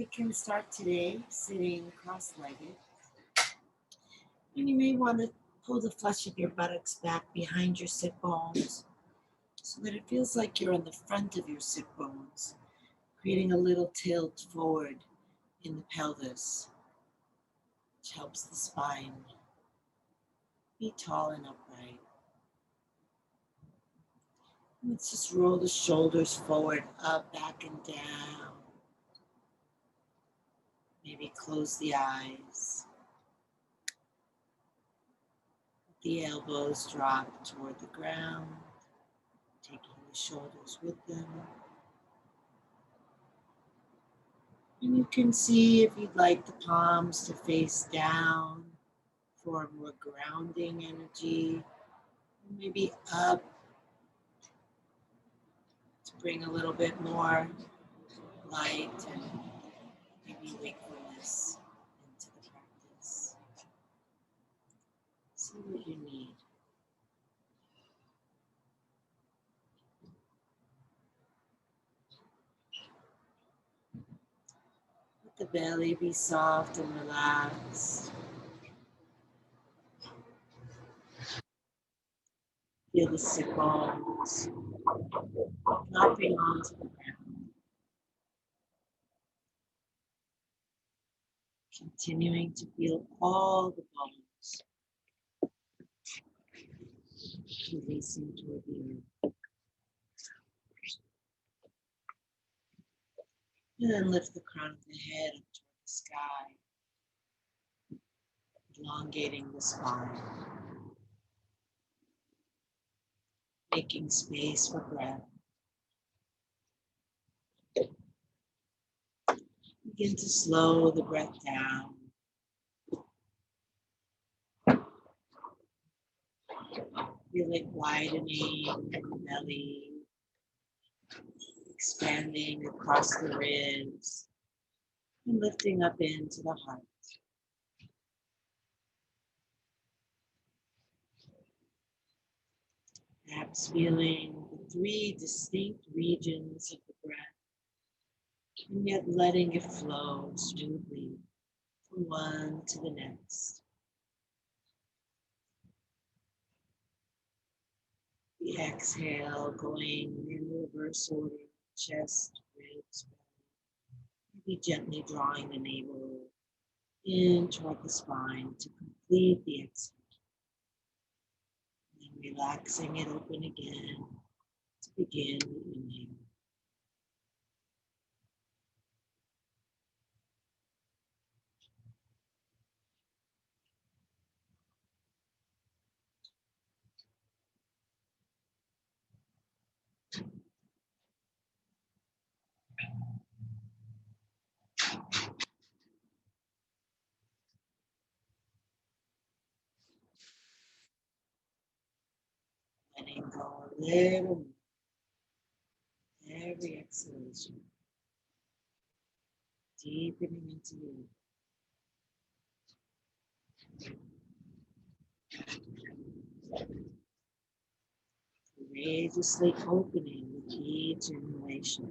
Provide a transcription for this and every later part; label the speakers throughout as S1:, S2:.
S1: We can start today sitting cross-legged. And you may want to pull the flesh of your buttocks back behind your sit bones so that it feels like you're on the front of your sit bones, creating a little tilt forward in the pelvis, which helps the spine be tall and upright. Let's just roll the shoulders forward, up, back, and down. Maybe close the eyes. The elbows drop toward the ground, taking the shoulders with them. And you can see if you'd like the palms to face down for more grounding energy. Maybe up to bring a little bit more light and maybe wakefulness into the practice. See what you need. Let the belly be soft and relaxed. Feel the sit bones dropping onto the ground. Continuing to feel all the bones releasing toward the earth. And then lift the crown of the head up toward the sky, elongating the spine, making space for breath. Begin to slow the breath down. Feel it widening in the belly, expanding across the ribs, and lifting up into the heart. Perhaps feeling the three distinct regions of the breath, and yet letting it flow smoothly from one to the next. The exhale going in reverse order, chest, ribs, belly. Maybe gently drawing the navel in toward the spine to complete the exhale. And relaxing it open again to begin the inhale. Letting go a little more. Every exhalation. Deepening into you. Courageously opening with each inhalation.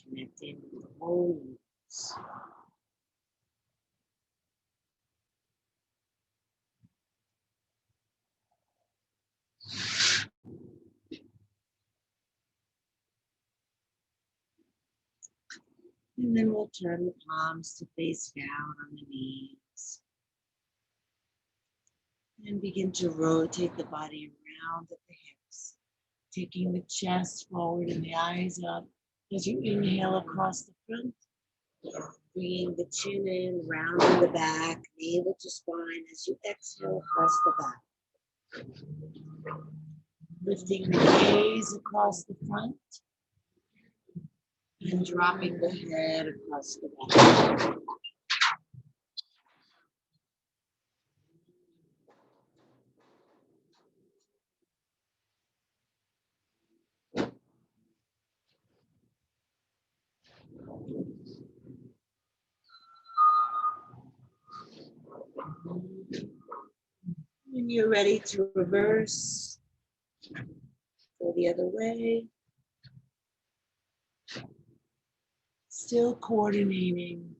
S1: Connecting with the whole universe. And then we'll turn the palms to face down on the knees. And begin to rotate the body around at the hips. Taking the chest forward and the eyes up as you inhale across the front. Bringing the chin in, rounding the back, navel to spine as you exhale across the back. Lifting the gaze across the front and dropping the head across the back. When you're ready to reverse, go the other way. Still coordinating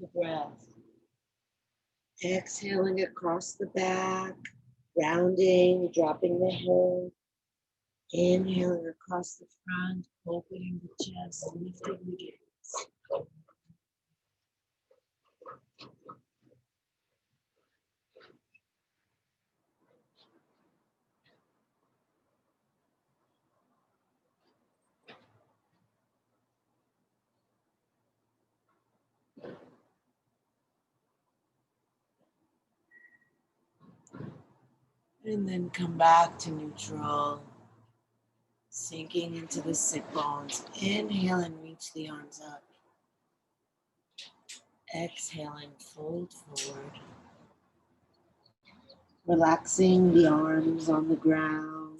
S1: the breath. Exhaling across the back, rounding, dropping the head. Inhaling across the front, opening the chest, lifting the gaze. And then come back to neutral, sinking into the sit bones. Inhale and reach the arms up. Exhale and fold forward. Relaxing the arms on the ground.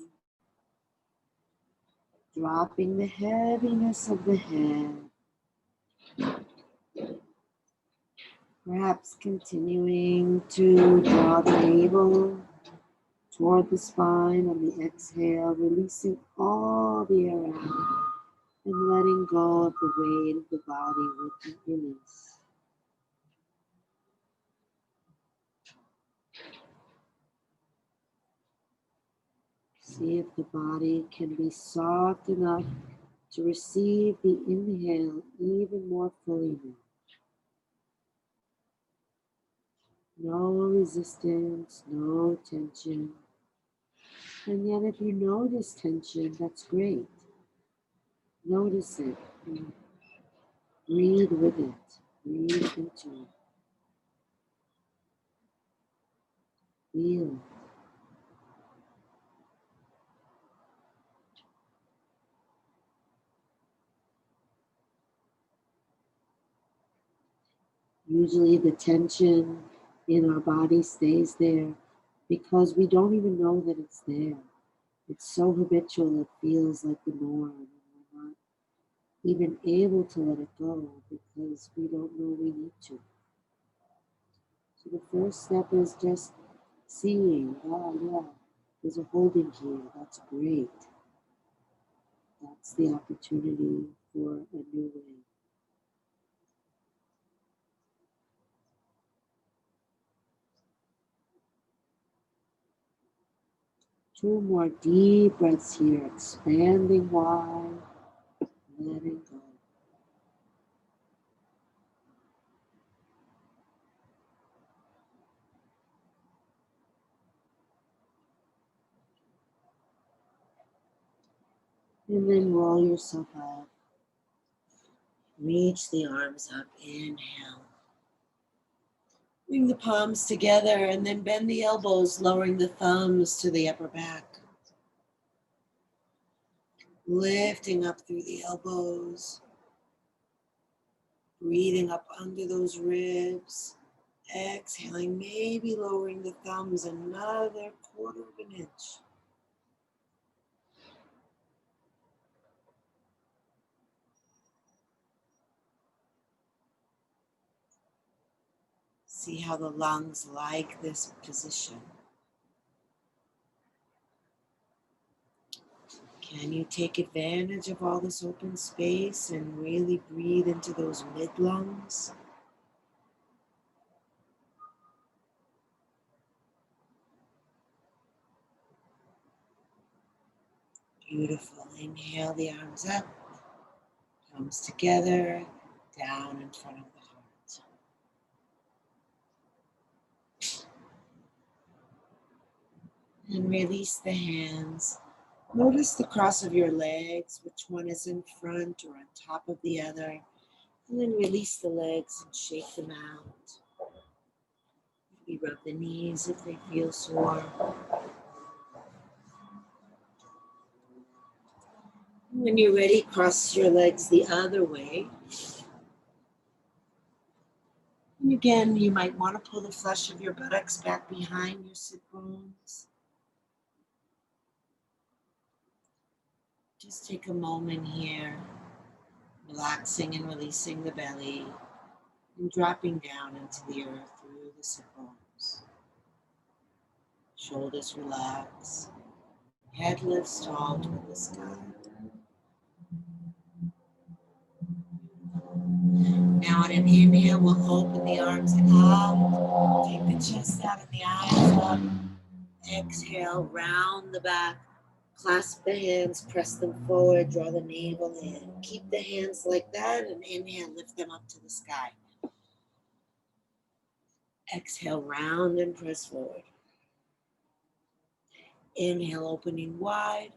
S1: Dropping the heaviness of the head. Perhaps continuing to draw the navel toward the spine on the exhale, releasing all the air out and letting go of the weight of the body with the release. See if the body can be soft enough to receive the inhale even more fully now. No resistance, no tension. And yet if you notice tension, that's great. Notice it and breathe with it. Breathe into it. Feel it. Usually the tension in our body stays there because we don't even know that it's there. It's so habitual, it feels like the norm, and we're not even able to let it go because we don't know we need to. So the first step is just seeing, oh yeah, there's a holding here, that's great. That's the opportunity for a new way. 2 more deep breaths here, expanding wide, letting go. And then roll yourself up. Reach the arms up, inhale. Bring the palms together and then bend the elbows, lowering the thumbs to the upper back. Lifting up through the elbows. Breathing up under those ribs. Exhaling, maybe lowering the thumbs another 1/4 of an inch. See how the lungs like this position. Can you take advantage of all this open space and really breathe into those mid-lungs? Beautiful. Inhale the arms up, palms together, down in front of the heart. And release the hands. Notice the cross of your legs, which one is in front or on top of the other. And then release the legs and shake them out. Maybe rub the knees if they feel sore. When you're ready, cross your legs the other way. And again, you might want to pull the flesh of your buttocks back behind your sit bones. Just take a moment here, relaxing and releasing the belly and dropping down into the earth through the sit bones. Shoulders relax, head lifts tall toward the sky. Now on an inhale, we'll open the arms out, take the chest out and the eyes up. Exhale, round the back, clasp the hands, press them forward, draw the navel in. Keep the hands like that and inhale, lift them up to the sky. Exhale, round and press forward. Inhale, opening wide,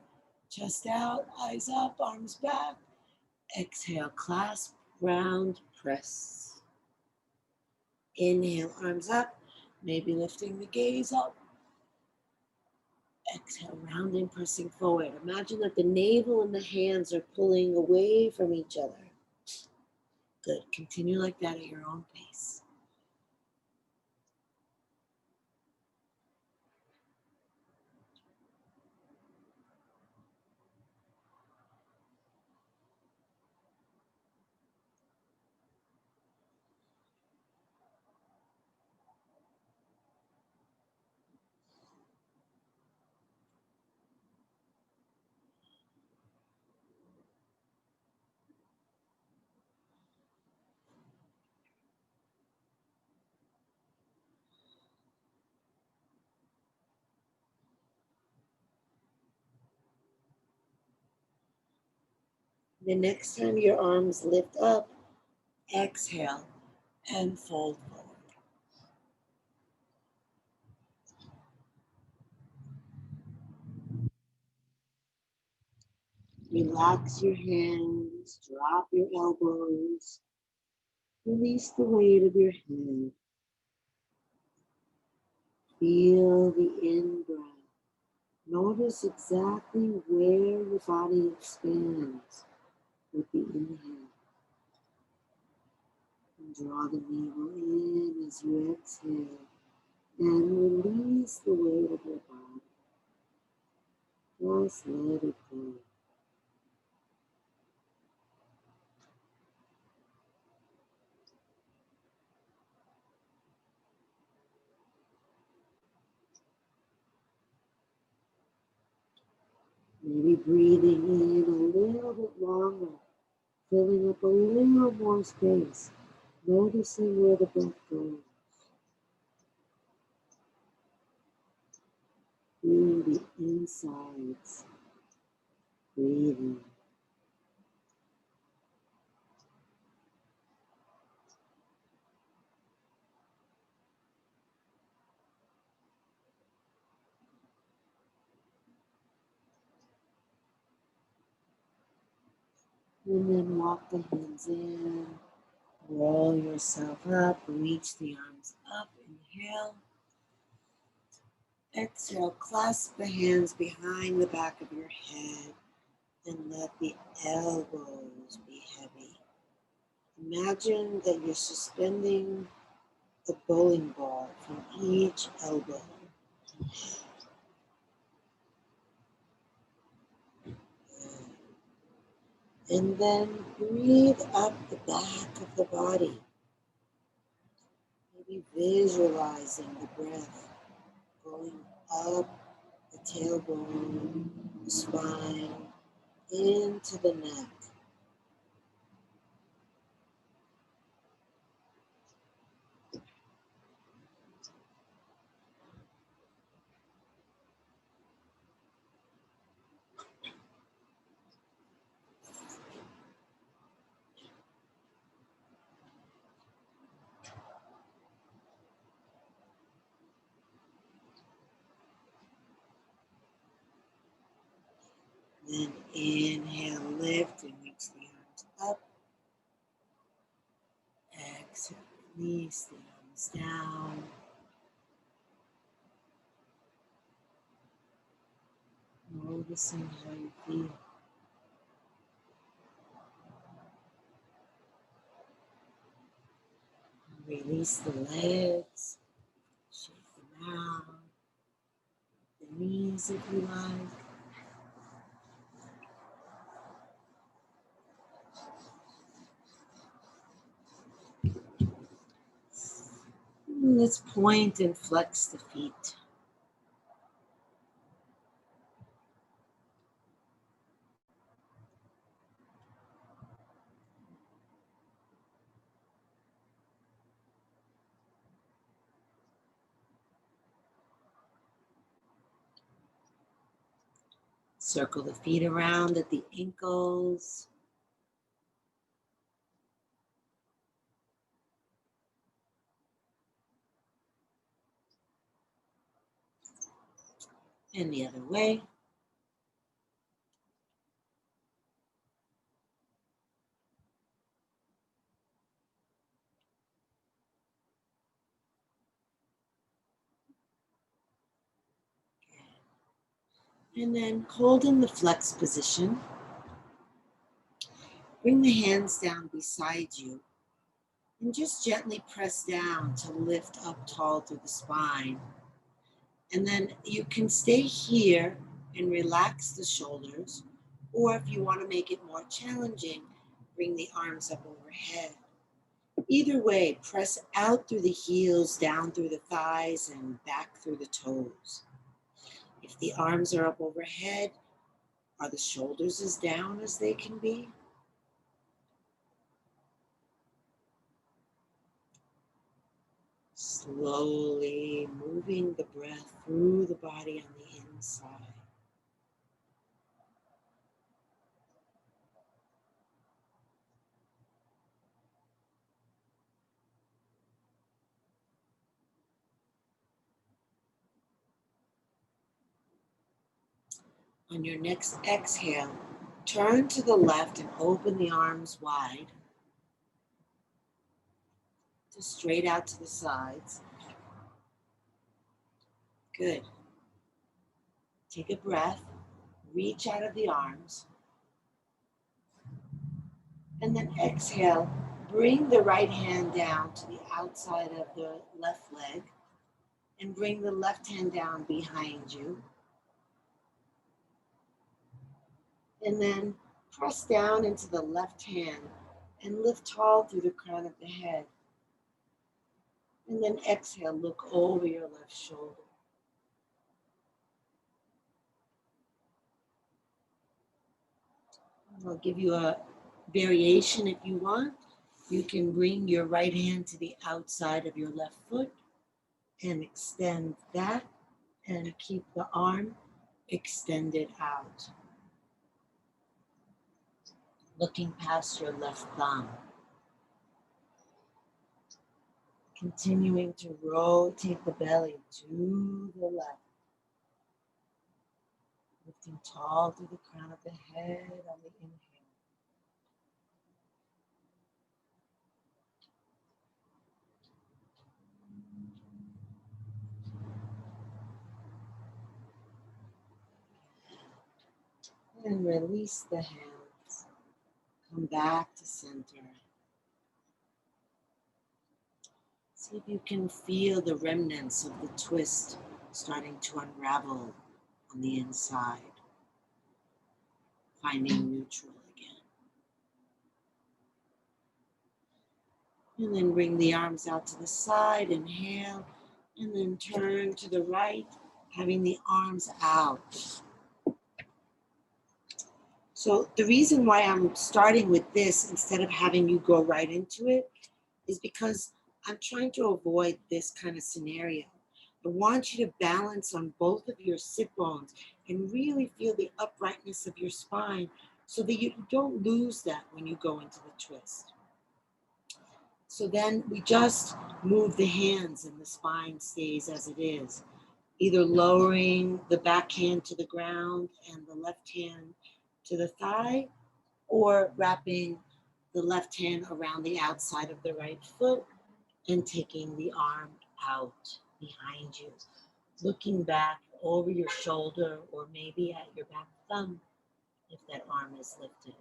S1: chest out, eyes up, arms back. Exhale, clasp, round, press. Inhale, arms up, maybe lifting the gaze up. Exhale, rounding, pressing forward. Imagine that the navel and the hands are pulling away from each other. Good. Continue like that at your own pace. The next time your arms lift up, exhale and fold forward. Relax your hands, drop your elbows, release the weight of your head. Feel the in-breath. Notice exactly where your body expands with the inhale. And draw the navel in as you exhale and release the weight of your body. Just let it go. Maybe breathing in a little bit longer, filling up a little more space, noticing where the breath goes. Feeling the insides, breathing. And then walk the hands in, roll yourself up, reach the arms up, inhale. Exhale, clasp the hands behind the back of your head and let the elbows be heavy. Imagine that you're suspending a bowling ball from each elbow. And then breathe up the back of the body. Maybe visualizing the breath going up the tailbone, the spine, into the neck. Then inhale, lift and reach the arms up. Exhale, release the arms down. Noticing how you feel. Release the legs, shake them out, the knees if you like. Let's point and flex the feet. Circle the feet around at the ankles. And the other way. And then hold in the flex position. Bring the hands down beside you and just gently press down to lift up tall through the spine. And then you can stay here and relax the shoulders, or if you want to make it more challenging, bring the arms up overhead. Either way, press out through the heels, down through the thighs, and back through the toes. If the arms are up overhead, are the shoulders as down as they can be? Slowly moving the breath through the body on the inside. On your next exhale, turn to the left and open the arms wide, just straight out to the sides. Good. Take a breath, reach out of the arms, and then exhale. Bring the right hand down to the outside of the left leg and bring the left hand down behind you. And then press down into the left hand and lift tall through the crown of the head. And then exhale, look over your left shoulder. I'll give you a variation if you want. You can bring your right hand to the outside of your left foot and extend that and keep the arm extended out, looking past your left thumb. Continuing to rotate the belly to the left, lifting tall through the crown of the head on the inhale. And release the hands. Come back to center. See if you can feel the remnants of the twist starting to unravel on the inside. Finding neutral again. And then bring the arms out to the side, inhale, and then turn to the right, having the arms out. So the reason why I'm starting with this instead of having you go right into it is because I'm trying to avoid this kind of scenario. I want you to balance on both of your sit bones and really feel the uprightness of your spine so that you don't lose that when you go into the twist. So then we just move the hands and the spine stays as it is, either lowering the back hand to the ground and the left hand to the thigh, or wrapping the left hand around the outside of the right foot and taking the arm out behind you, looking back over your shoulder or maybe at your back thumb if that arm is lifted.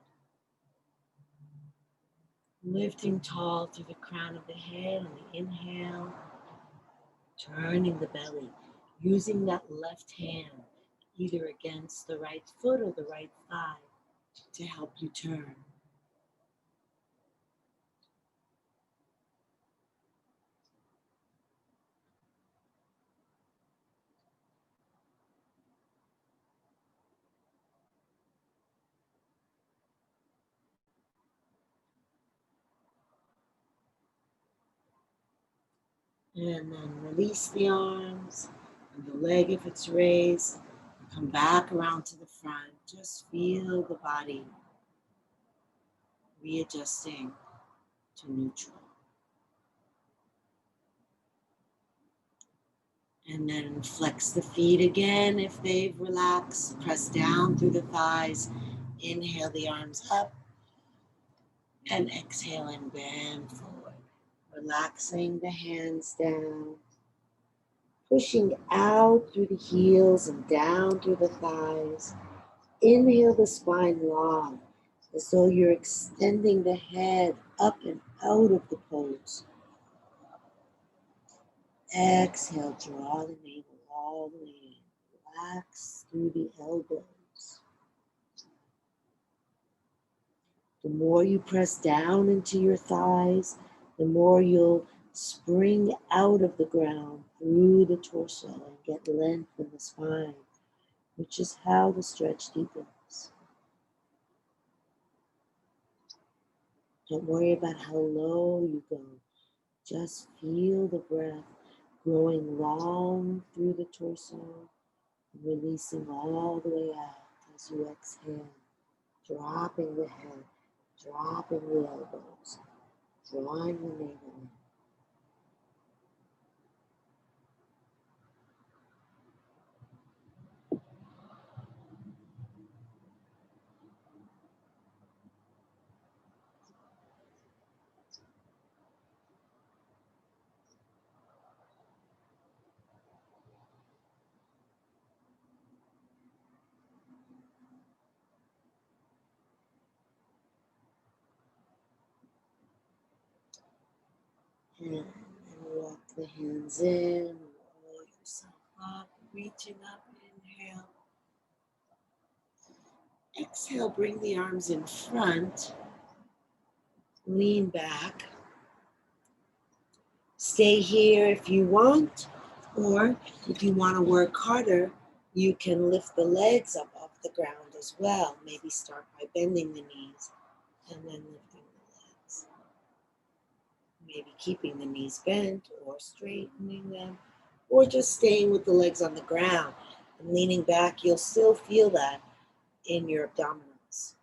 S1: Lifting tall through the crown of the head on the inhale, turning the belly, using that left hand either against the right foot or the right thigh to help you turn. And then release the arms and the leg if it's raised. Come back around to the front. Just feel the body readjusting to neutral. And then flex the feet again if they've relaxed. Press down through the thighs. Inhale the arms up. And exhale and bend forward. Relaxing the hands down. Pushing out through the heels and down through the thighs. Inhale the spine long, as though you're extending the head up and out of the pose. Exhale, draw the navel all the way in. Relax through the elbows. The more you press down into your thighs, the more you'll spring out of the ground through the torso and get length in the spine, which is how the stretch deepens. Don't worry about how low you go. Just feel the breath growing long through the torso and releasing all the way out as you exhale, dropping the head, dropping the elbows, drawing the navel in. And walk the hands in, roll yourself up, reaching up, inhale. Exhale, bring the arms in front, lean back. Stay here if you want, or if you want to work harder, you can lift the legs up off the ground as well. Maybe start by bending the knees and then lifting the legs. Maybe keeping the knees bent or straightening them, or just staying with the legs on the ground and leaning back. You'll still feel that in your abdominals.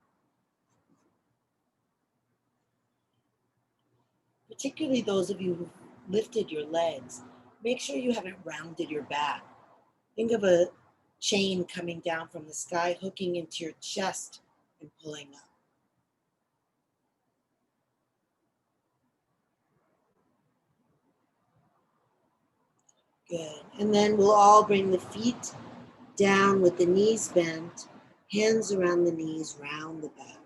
S1: Particularly those of you who've lifted your legs, make sure you haven't rounded your back. Think of a chain coming down from the sky, hooking into your chest and pulling up. Good. And then we'll all bring the feet down with the knees bent, hands around the knees, round the back.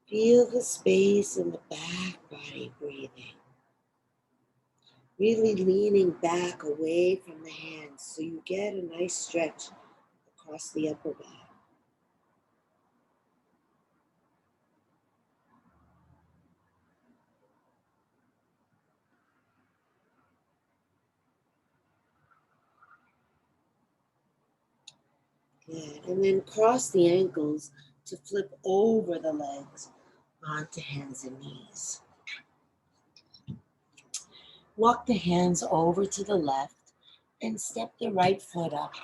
S1: Feel the space in the back body breathing. Really leaning back away from the hands so you get a nice stretch across the upper back. Good. And then cross the ankles to flip over the legs onto hands and knees. Walk the hands over to the left and step the right foot up.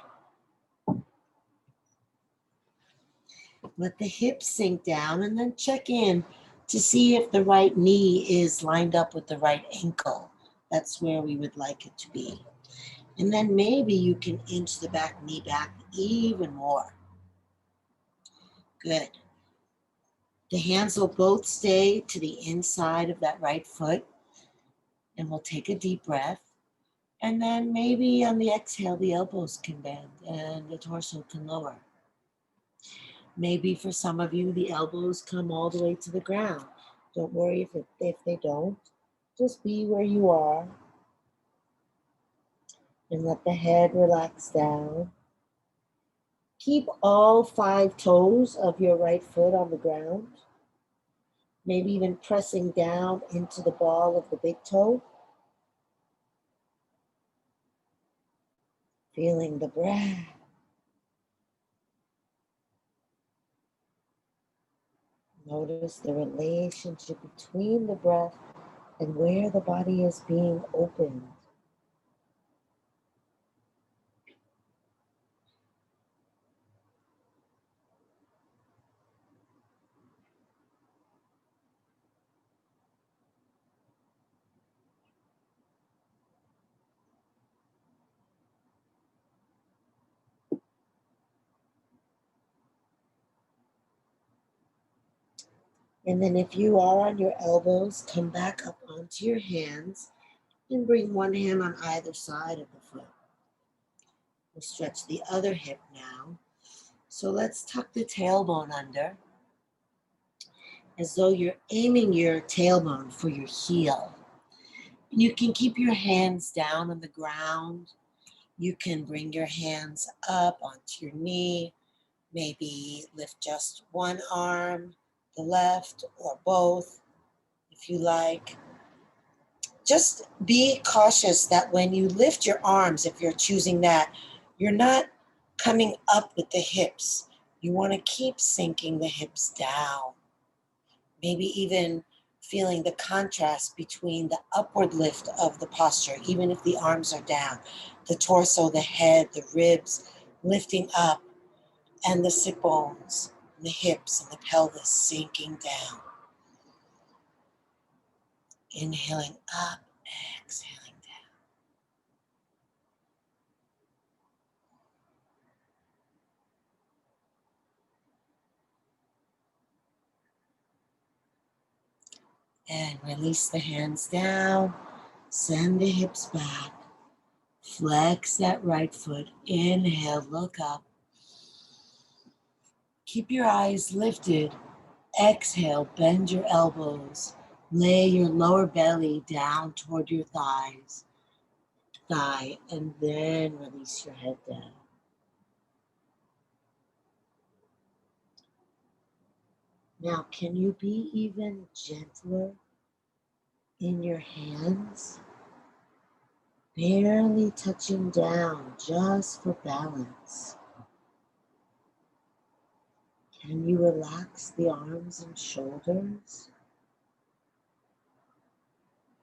S1: Let the hips sink down and then check in to see if the right knee is lined up with the right ankle. That's where we would like it to be. And then maybe you can inch the back knee back even more. Good. The hands will both stay to the inside of that right foot. And we'll take a deep breath. And then maybe on the exhale, the elbows can bend and the torso can lower. Maybe for some of you, the elbows come all the way to the ground. Don't worry if they don't. Just be where you are. And let the head relax down. Keep all 5 toes of your right foot on the ground. Maybe even pressing down into the ball of the big toe. Feeling the breath. Notice the relationship between the breath and where the body is being opened. And then if you are on your elbows, come back up onto your hands and bring one hand on either side of the foot. We'll stretch the other hip now. So let's tuck the tailbone under as though you're aiming your tailbone for your heel. And you can keep your hands down on the ground. You can bring your hands up onto your knee. Maybe lift just one arm, the left or both, if you like. Just be cautious that when you lift your arms, if you're choosing that, you're not coming up with the hips. You want to keep sinking the hips down. Maybe even feeling the contrast between the upward lift of the posture, even if the arms are down, the torso, the head, the ribs lifting up, and the sit bones, and the hips, and the pelvis sinking down. Inhaling up, exhaling down. And release the hands down. Send the hips back. Flex that right foot. Inhale, look up. Keep your eyes lifted. Exhale, bend your elbows. Lay your lower belly down toward your thigh, and then release your head down. Now, can you be even gentler in your hands? Barely touching down just for balance. Can you relax the arms and shoulders?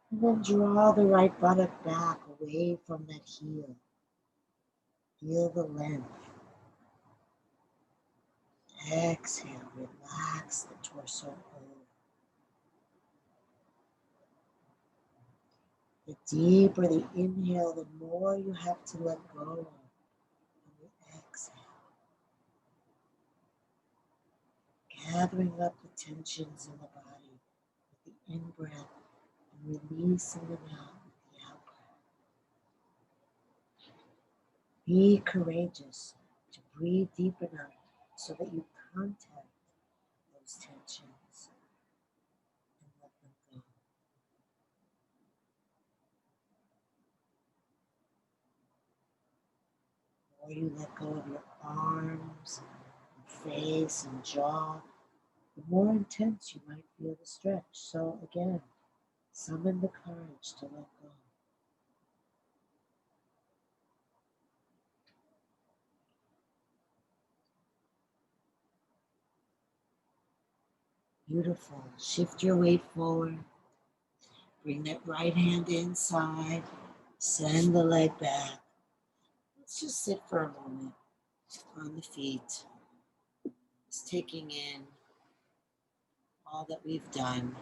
S1: And then draw the right buttock back away from that heel. Feel the length. Exhale, relax the torso over. The deeper the inhale, the more you have to let go on the exhale. Gathering up the tensions in the body with the in-breath and releasing them out with the out-breath. Be courageous to breathe deep enough so that you contact those tensions and let them go. The more you let go of your arms, and face, and jaw, the more intense you might feel the stretch. So again, summon the courage to let go. Beautiful. Shift your weight forward. Bring that right hand inside. Send the leg back. Let's just sit for a moment on the feet. Just taking in all that we've done.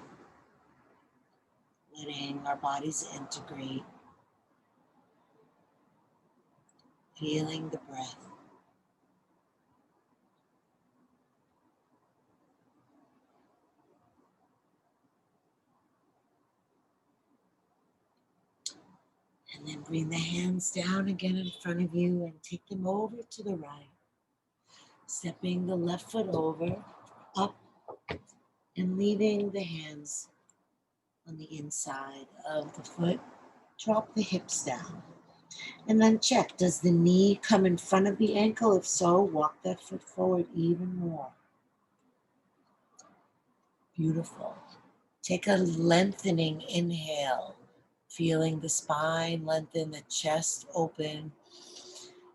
S1: Letting our bodies integrate. Feeling the breath. And then bring the hands down again in front of you and take them over to the right. Stepping the left foot over, up, and leaving the hands on the inside of the foot. Drop the hips down. And then check, does the knee come in front of the ankle? If so, walk that foot forward even more. Beautiful. Take a lengthening inhale, feeling the spine lengthen, the chest open.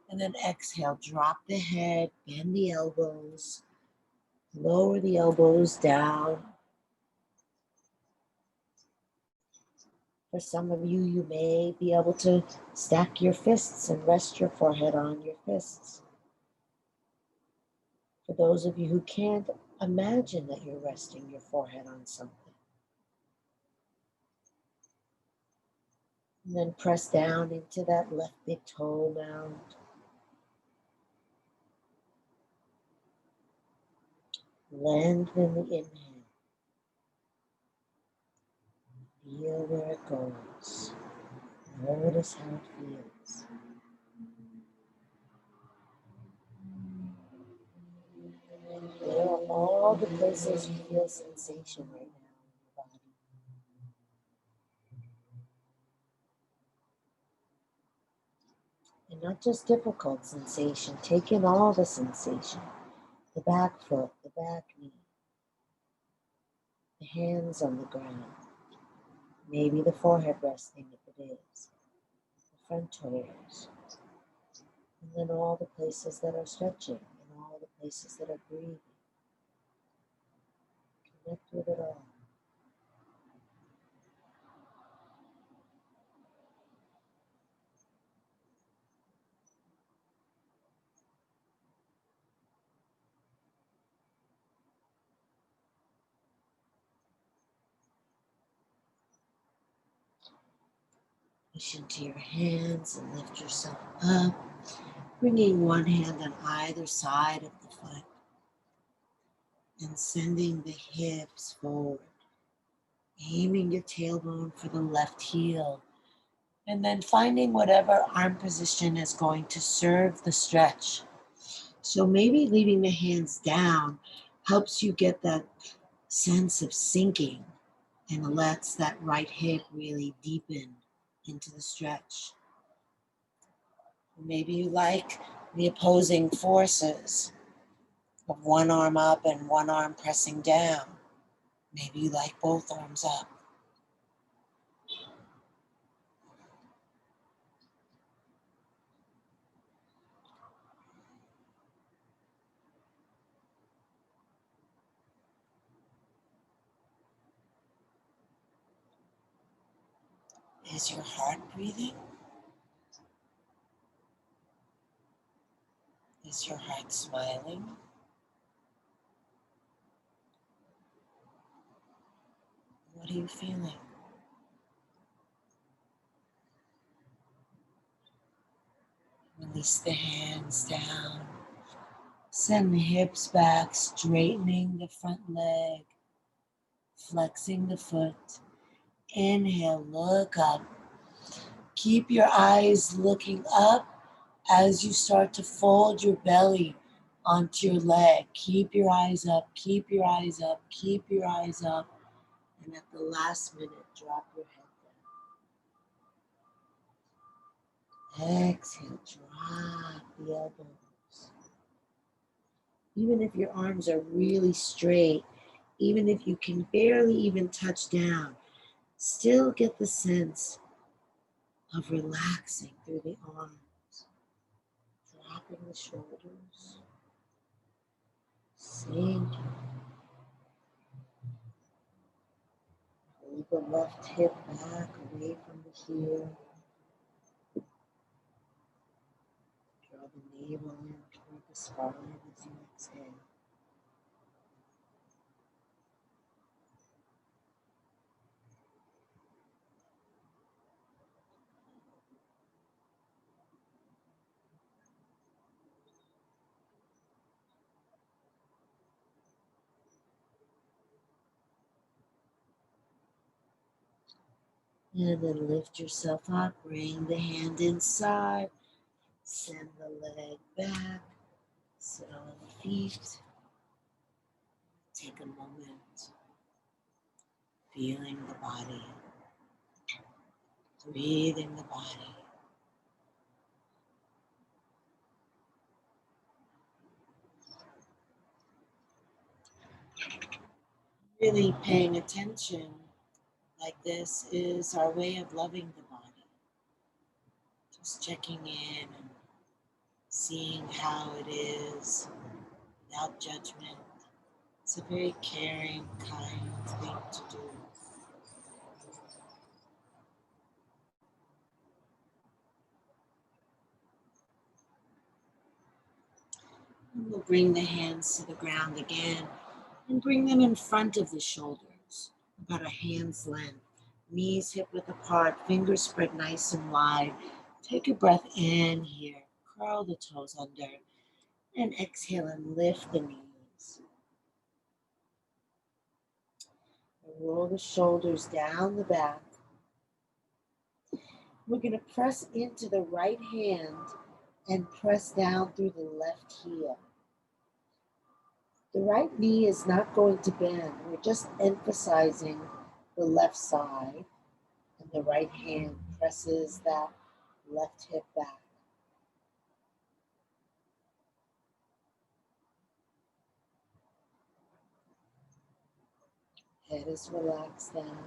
S1: And then exhale, drop the head, bend the elbows, lower the elbows down. For some of you, you may be able to stack your fists and rest your forehead on your fists. For those of you who can't, imagine that you're resting your forehead on something. And then press down into that left big toe mound. Lengthen the inhale. Feel where it goes. Notice how it feels. Where are all the places you feel sensation right now in your body? And not just difficult sensation, take in all the sensation. The back foot, the back knee, the hands on the ground, maybe the forehead resting if it is, the front toes, and then all the places that are stretching and all the places that are breathing. Connect with it all. Push into your hands and lift yourself up, bringing one hand on either side of the foot and sending the hips forward, aiming your tailbone for the left heel, and then finding whatever arm position is going to serve the stretch. So maybe leaving the hands down helps you get that sense of sinking and lets that right hip really deepen into the stretch. Maybe you like the opposing forces of one arm up and one arm pressing down. Maybe you like both arms up. Is your heart breathing? Is your heart smiling? What are you feeling? Release the hands down. Send the hips back, straightening the front leg, flexing the foot. Inhale, look up. Keep your eyes looking up as you start to fold your belly onto your leg. Keep your eyes up, keep your eyes up, keep your eyes up. And at the last minute, drop your head down. Exhale, drop the elbows. Even if your arms are really straight, even if you can barely even touch down, still get the sense of relaxing through the arms, dropping the shoulders, sinking. Pull the left hip back away from the heel. Draw the navel in toward the spine as you exhale. And then lift yourself up, bring the hand inside, send the leg back, sit on the feet. Take a moment, feeling the body, breathing the body. Really paying attention like this is our way of loving the body. Just checking in and seeing how it is without judgment. It's a very caring, kind thing to do. And we'll bring the hands to the ground again and bring them in front of the shoulders, about a hand's length. Knees hip width apart, fingers spread nice and wide. Take a breath in here, curl the toes under, and exhale and lift the knees. Roll the shoulders down the back, We're going to press into the right hand and press down through the left heel. The right knee is not going to bend. We're just emphasizing the left side, and the right hand presses that left hip back. Head is relaxed down.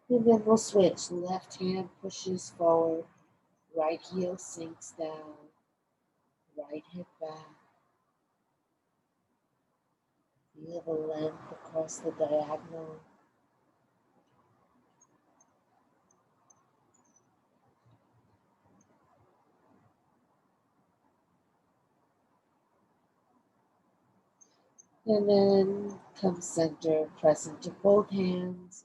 S1: And then we'll switch. Left hand pushes forward, right heel sinks down, right hip back. Feel the length across the diagonal. And then come center, press into both hands.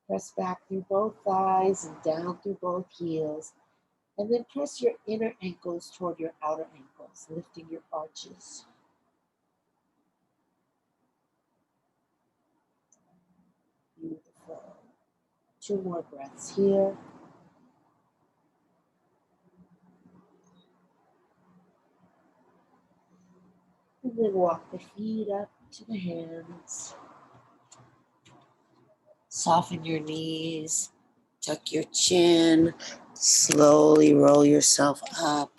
S1: Press back through both thighs and down through both heels. And then press your inner ankles toward your outer ankles, lifting your arches. Beautiful. 2 more breaths here. And then walk the feet up to the hands. Soften your knees. Tuck your chin. Slowly roll yourself up.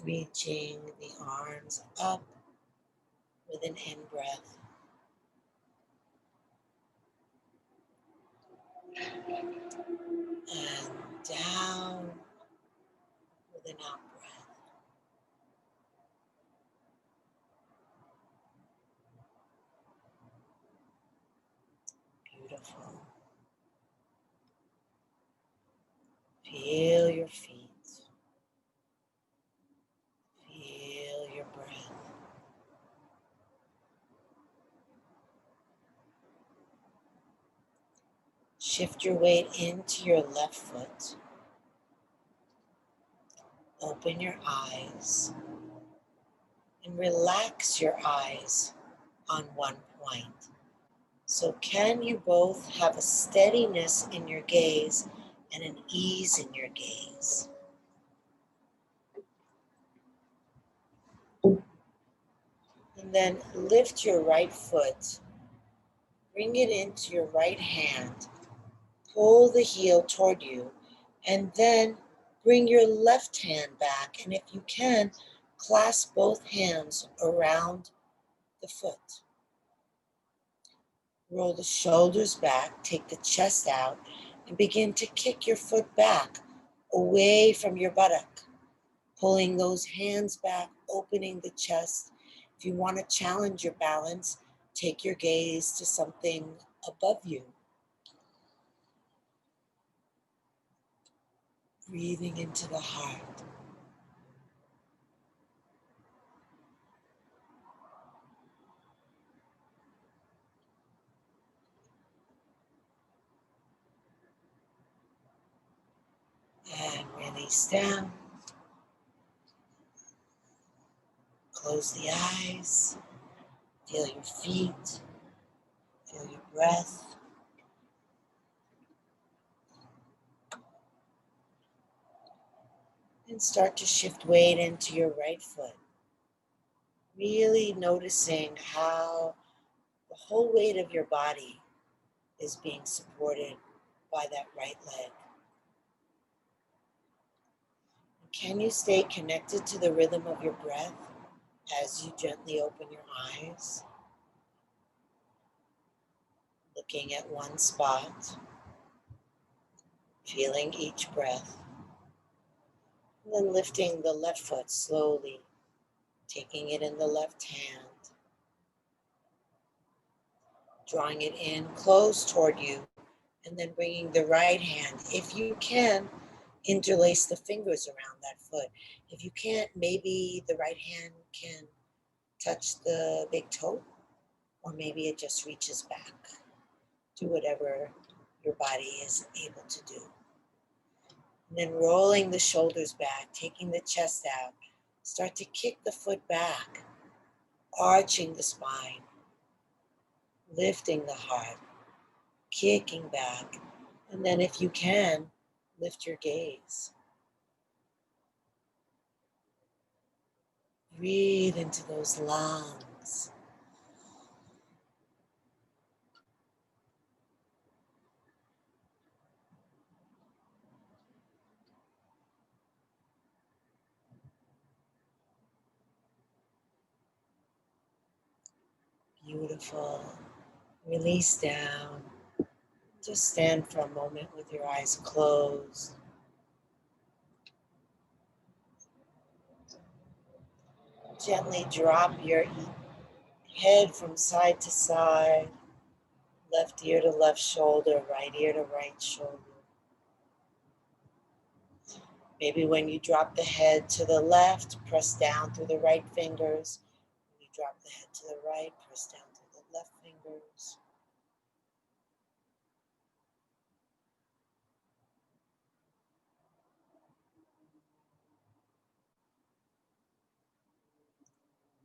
S1: Reaching the arms up with an in breath. And down with an out breath. Beautiful. Feel your feet. Feel your breath. Shift your weight into your left foot. Open your eyes and relax your eyes on one point. So can you both have a steadiness in your gaze and an ease in your gaze? And then lift your right foot, bring it into your right hand, pull the heel toward you, and then bring your left hand back. And if you can, clasp both hands around the foot. Roll the shoulders back, take the chest out, and begin to kick your foot back away from your buttock, pulling those hands back, opening the chest. If you want to challenge your balance, take your gaze to something above you. Breathing into the heart. And release down. Close the eyes. Feel your feet. Feel your breath. And start to shift weight into your right foot. Really noticing how the whole weight of your body is being supported by that right leg. Can you stay connected to the rhythm of your breath as you gently open your eyes? Looking at one spot, feeling each breath, and then lifting the left foot slowly, taking it in the left hand, drawing it in close toward you, and then bringing the right hand, if you can, interlace the fingers around that foot. If you can't, maybe the right hand can touch the big toe, or maybe it just reaches back. Do whatever your body is able to do. And then rolling the shoulders back, taking the chest out, start to kick the foot back, arching the spine, lifting the heart, kicking back. And then if you can, lift your gaze. Breathe into those lungs. Beautiful. Release down. Just stand for a moment with your eyes closed. Gently drop your head from side to side, left ear to left shoulder, right ear to right shoulder. Maybe when you drop the head to the left, press down through the right fingers. When you drop the head to the right, press down through the left fingers.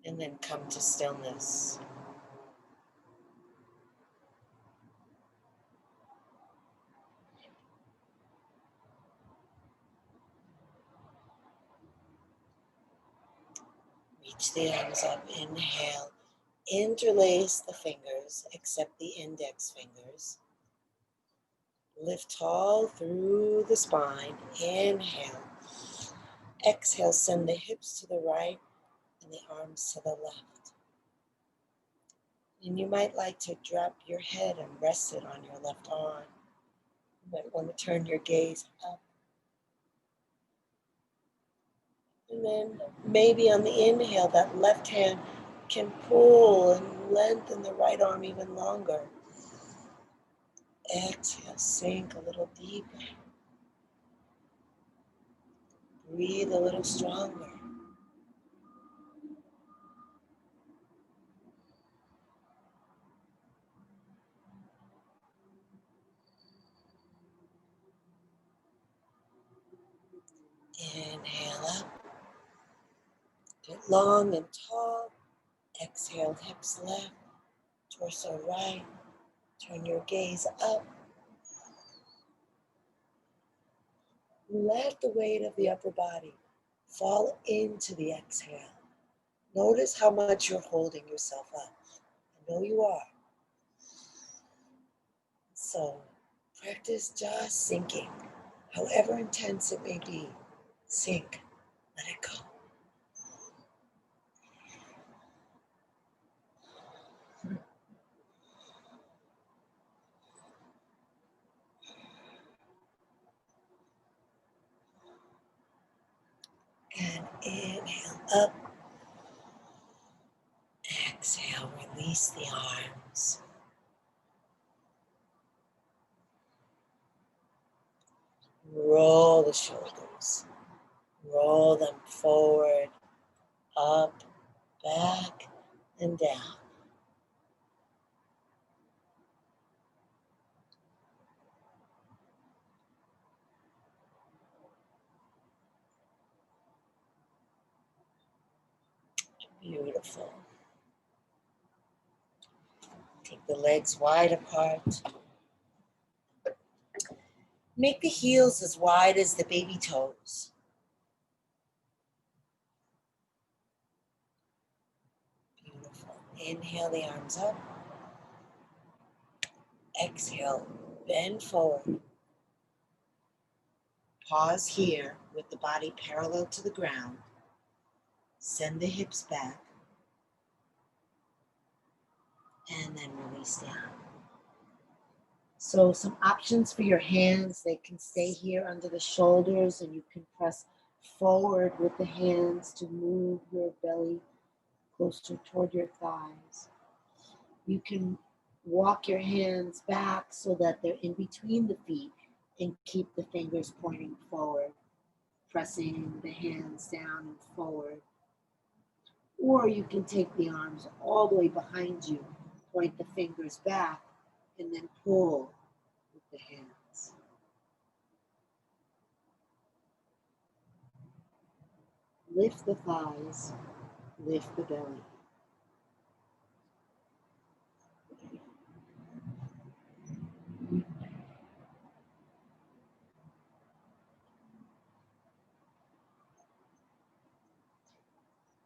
S1: And then come to stillness. Reach the arms up, inhale. Interlace the fingers, except the index fingers. Lift tall through the spine. Inhale. Exhale, send the hips to the right and the arms to the left. And you might like to drop your head and rest it on your left arm. You might want to turn your gaze up. And then maybe on the inhale, that left hand can pull and lengthen the right arm even longer. Exhale, sink a little deeper. Breathe a little stronger. Inhale up. Get long and tall. Exhale, hips left, torso right. Turn your gaze up. Let the weight of the upper body fall into the exhale. Notice how much you're holding yourself up. I know you are. So practice just sinking, however intense it may be. Sink, let it go. And inhale up. Exhale, release the arms. Roll the shoulders. Roll them forward, up, back, and down. Beautiful. Take the legs wide apart. Make the heels as wide as the baby toes. Beautiful. Inhale the arms up. Exhale, bend forward. Pause here with the body parallel to the ground. Send the hips back. And then release down. So some options for your hands. They can stay here under the shoulders and you can press forward with the hands to move your belly closer toward your thighs. You can walk your hands back so that they're in between the feet and keep the fingers pointing forward, pressing the hands down and forward. Or you can take the arms all the way behind you, point the fingers back, and then pull with the hands. Lift the thighs, lift the belly.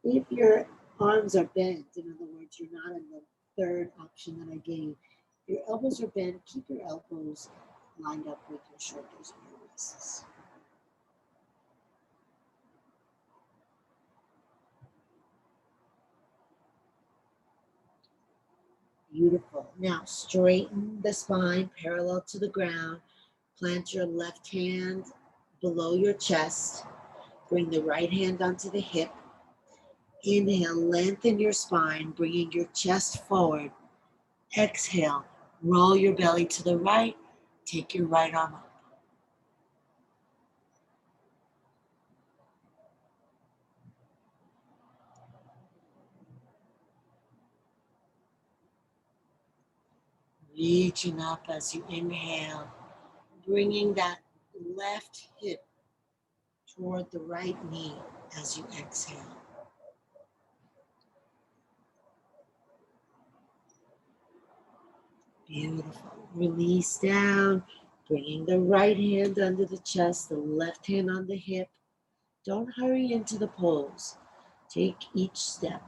S1: If your arms are bent, in other words, you're not in the third option that I gave, your elbows are bent, keep your elbows lined up with your shoulders and your wrists. Beautiful. Now straighten the spine parallel to the ground. Plant your left hand below your chest. Bring the right hand onto the hip. Inhale, lengthen your spine, bringing your chest forward. Exhale, roll your belly to the right. Take your right arm up. Reaching up as you inhale, bringing that left hip toward the right knee as you exhale. Beautiful. Release down, bringing the right hand under the chest, the left hand on the hip. Don't hurry into the pose. Take each step.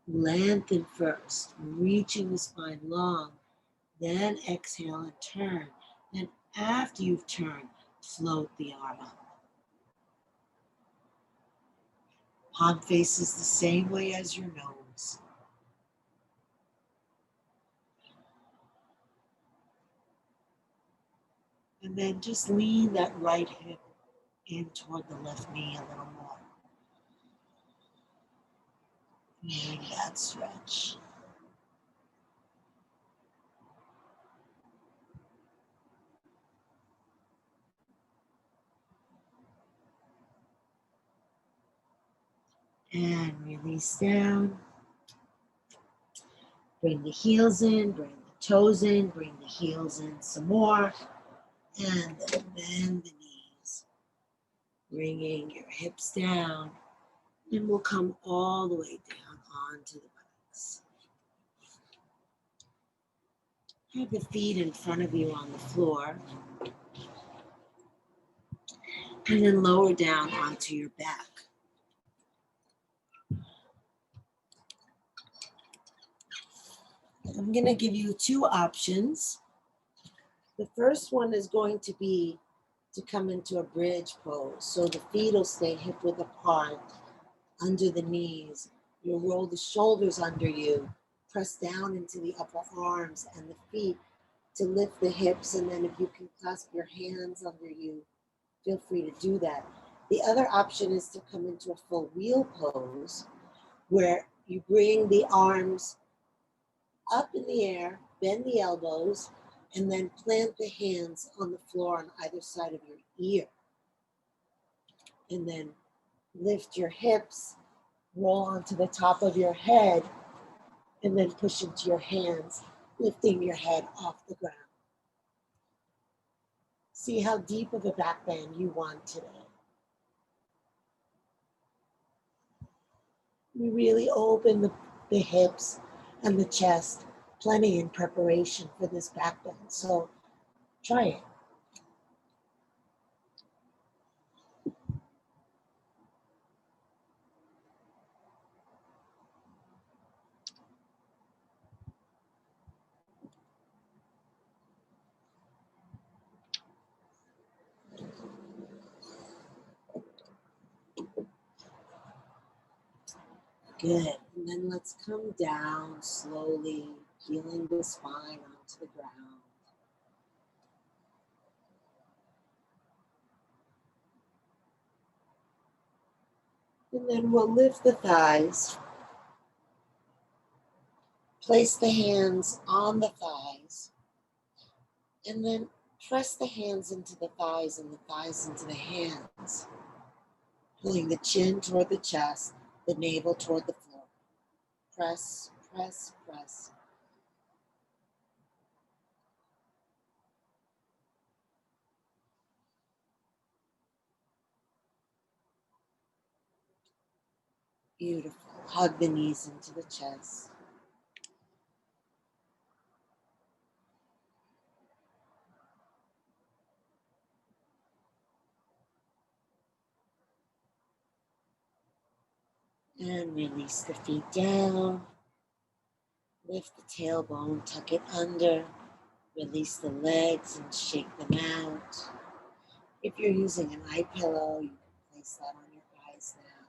S1: Lengthen first, reaching the spine long. Then exhale and turn. Then after you've turned, float the arm up. Palm faces the same way as your nose. And then just lean that right hip in toward the left knee a little more. Feeling that stretch. And release down. Bring the heels in, bring the toes in, bring the heels in some more. And then bend the knees. Bringing your hips down. And we'll come all the way down onto the buttocks. Have the feet in front of you on the floor. And then lower down onto your back. I'm going to give you two options. The first one is going to be to come into a bridge pose. So the feet will stay hip width apart under the knees. You'll roll the shoulders under you, press down into the upper arms and the feet to lift the hips. And then if you can clasp your hands under you, feel free to do that. The other option is to come into a full wheel pose where you bring the arms up in the air, bend the elbows, and then plant the hands on the floor on either side of your ear. And then lift your hips, roll onto the top of your head, and then push into your hands, lifting your head off the ground. See how deep of a back bend you want today. We really open the hips and the chest, plenty in preparation for this back bend. So try it. Good. And then let's come down slowly, heeling the spine onto the ground. And then we'll lift the thighs. Place the hands on the thighs. And then press the hands into the thighs and the thighs into the hands. Pulling the chin toward the chest, the navel toward the floor. Press, press, press. Beautiful. Hug the knees into the chest. And release the feet down. Lift the tailbone, tuck it under. Release the legs and shake them out. If you're using an eye pillow, you can place that on your eyes now.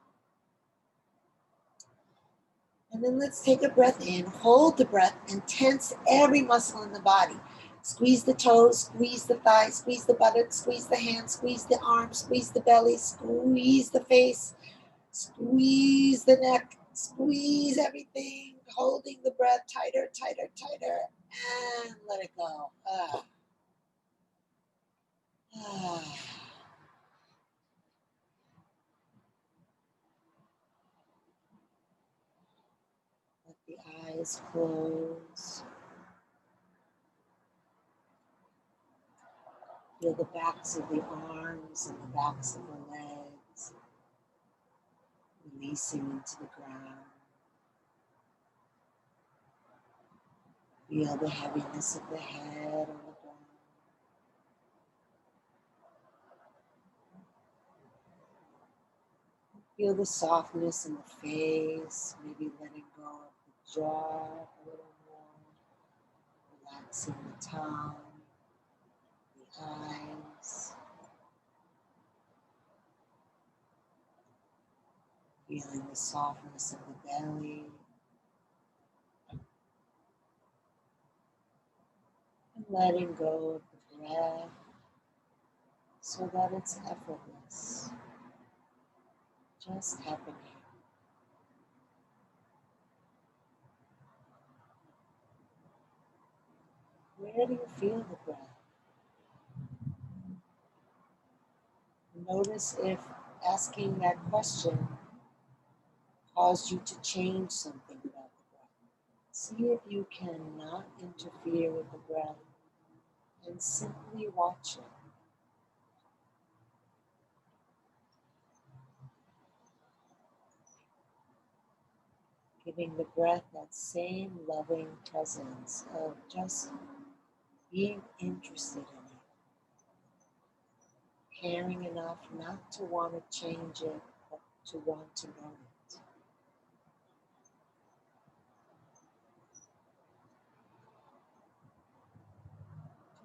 S1: And then let's take a breath in, hold the breath, and tense every muscle in the body. Squeeze the toes, squeeze the thighs, squeeze the buttocks, squeeze the hands, squeeze the arms, squeeze the belly, squeeze the face, squeeze the neck, squeeze everything, holding the breath tighter, tighter, tighter, and let it go. Let the eyes close. Feel the backs of the arms and the backs of the legs releasing into the ground. Feel the heaviness of the head on the ground. Feel the softness in the face, maybe letting go of the jaw a little more, relaxing the tongue, the eyes, feeling the softness of the belly, and letting go of the breath so that it's effortless, just happening. Where do you feel the breath? Notice if asking that question caused you to change something about the breath. See if you can not interfere with the breath and simply watch it. Giving the breath that same loving presence of just being interested in it. Caring enough not to want to change it, but to want to know it.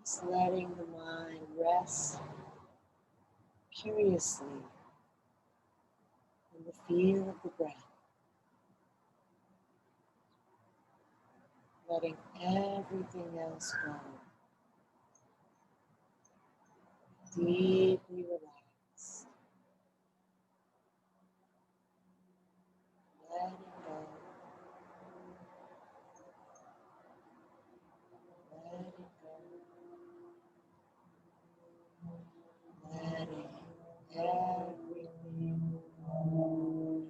S1: Just letting the mind rest curiously in the feel of the breath. Letting everything else go. Deeply relaxed. Letting go. Letting go. Letting everything go.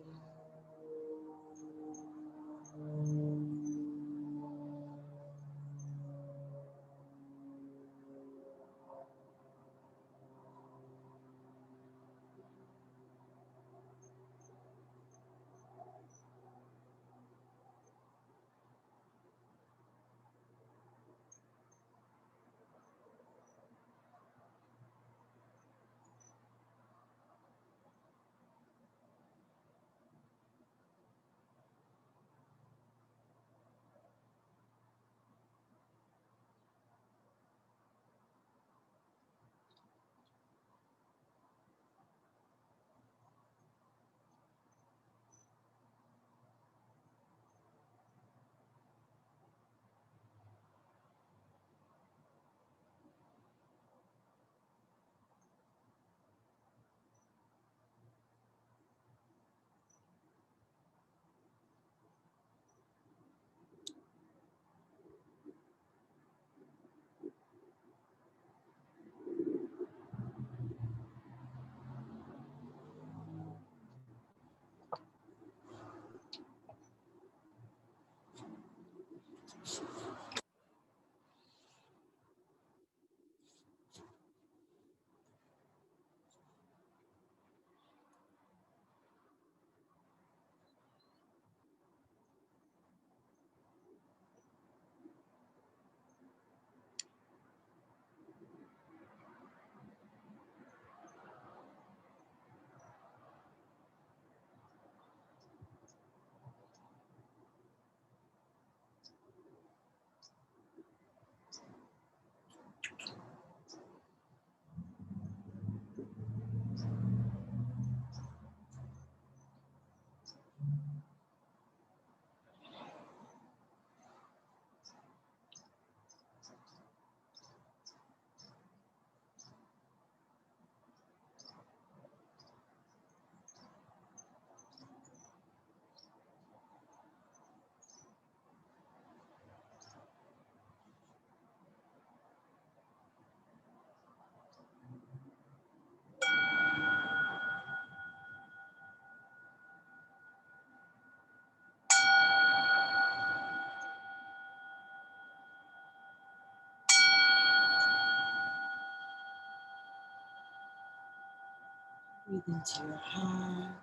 S1: Breathe into your heart,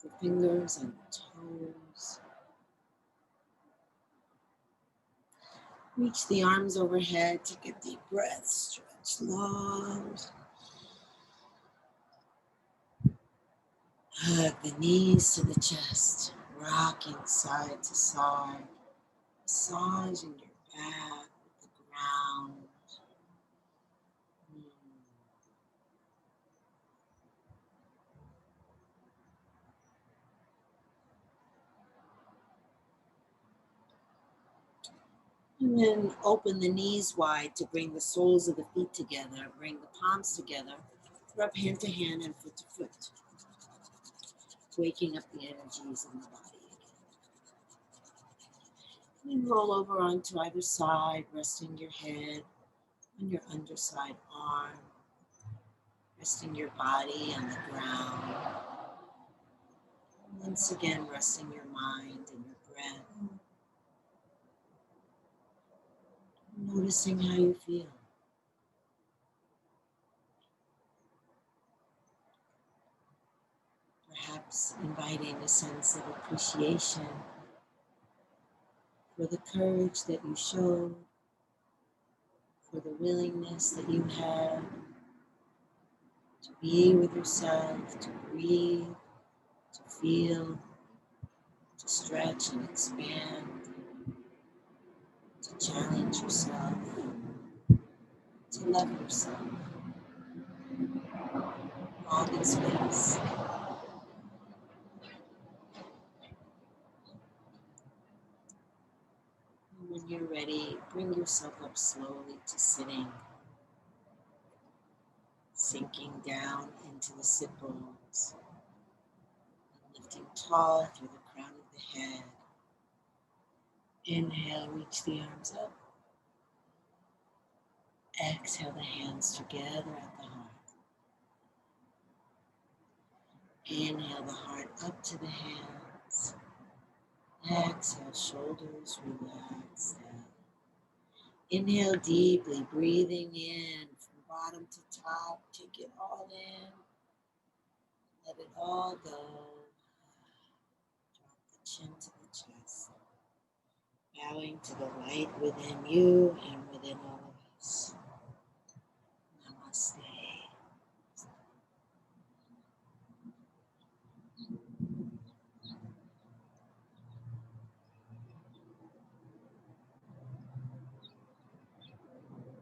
S1: the fingers and the toes. Reach the arms overhead, take a deep breath, stretch long. Hug the knees to the chest, rocking side to side, massaging your back with the ground. And then open the knees wide to bring the soles of the feet together, bring the palms together, rub hand to hand and foot to foot, waking up the energies in the body again. And roll over onto either side, resting your head on your underside arm, resting your body on the ground. Once again, resting your mind and your breath. Noticing how you feel. Perhaps inviting a sense of appreciation for the courage that you showed, for the willingness that you had to be with yourself, to breathe, to feel, to stretch and expand, to challenge yourself, to love yourself. All in space. And when you're ready, bring yourself up slowly to sitting, sinking down into the sit bones, and lifting tall through the crown of the head. Inhale, reach the arms up. Exhale the hands together at the heart. Inhale the heart up to the hands. Exhale, shoulders relax down. Inhale deeply, breathing in from bottom to top. Take it all in. Let it all go. Drop the chin to the chest. Bowing to the light within you and within all of us. Namaste.